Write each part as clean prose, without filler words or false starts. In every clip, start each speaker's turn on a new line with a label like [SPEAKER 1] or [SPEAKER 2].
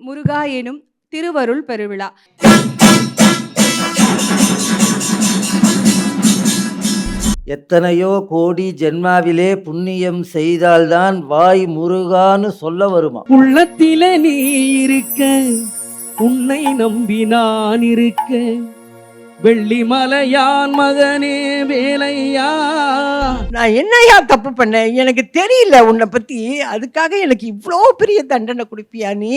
[SPEAKER 1] முருகா எனும் திருவருள் பெருவிழா.
[SPEAKER 2] எத்தனையோ கோடி ஜென்மாவிலே புண்ணியம் செய்தால்தான் வாய் முருகான்னு சொல்ல வருமா?
[SPEAKER 3] உள்ளத்திலே நீ இருக்க, உன்னை நம்பி நான் இருக்க, வெள்ளிமலையான் மகனே வேலையா.
[SPEAKER 4] நான் என்னையா தப்பு பண்ணேன்? எனக்கு தெரியல உன்னை பத்தி. அதுக்காக எனக்கு இவ்வளோ பெரிய தண்டனை கொடுப்பியா நீ?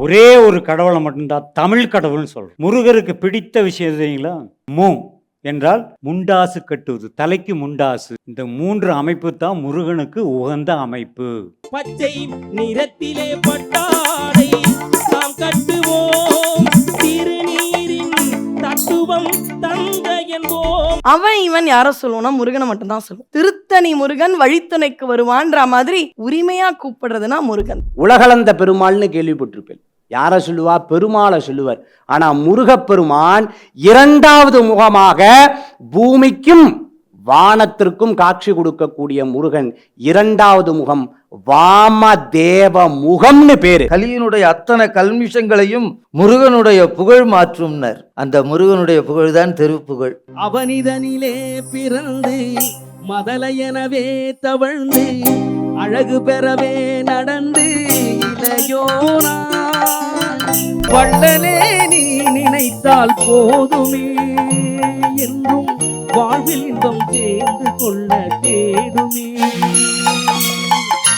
[SPEAKER 5] ஒரே ஒரு கடவுளை மட்டும்தான் தமிழ் கடவுள்னு சொல்றோம். முருகருக்கு பிடித்த விஷயம் தெரியுங்களா? மூ என்றால் முண்டாசு கட்டுவது, தலைக்கு முண்டாசு. இந்த 3 அமைப்பு தான் முருகனுக்கு உகந்த அமைப்பு.
[SPEAKER 3] பச்சை நிறத்திலே பட்டாடை நாம் கட்டுவோம், திருநீரின் தத்துவம் தந்த என்போம்.
[SPEAKER 6] அவன் இவன் யார சொல்லுவோம்னா முருகனை மட்டும் தான் சொல்லுவோம். திருத்தணி முருகன் வழித்துணைக்கு வருவான்ற மாதிரி உரிமையா கூப்பிடுறதுனா முருகன்.
[SPEAKER 7] உலகளந்த பெருமாள்னு கேள்விப்பட்டிருப்பேன். யாரை சொல்லுவா? பெருமாளை சொல்லுவார். ஆனா முருகப்பெருமான் 2வது முகமாக பூமிக்கும் வானத்திற்கும் காட்சி கொடுக்கக்கூடிய முருகன் 2வது முகம் வாமதேவ முகம்னு பேரு.
[SPEAKER 2] கலியினுடைய அத்தனை கல்மிஷங்களையும் முருகனுடைய புகழ் மாற்றும்னர். அந்த முருகனுடைய புகழ் தான் திருப்புகழ்.
[SPEAKER 3] அவனிதனிலே பிறந்து மதலையனவே தவழ்ந்து அழகு பெறவே நடந்து இளையோனா வள்ளலே நீ நினைத்தால் போதுமே, என்றும் வாழ்வில் இன்பம் சேர்ந்து கொள்ள தேடுமே.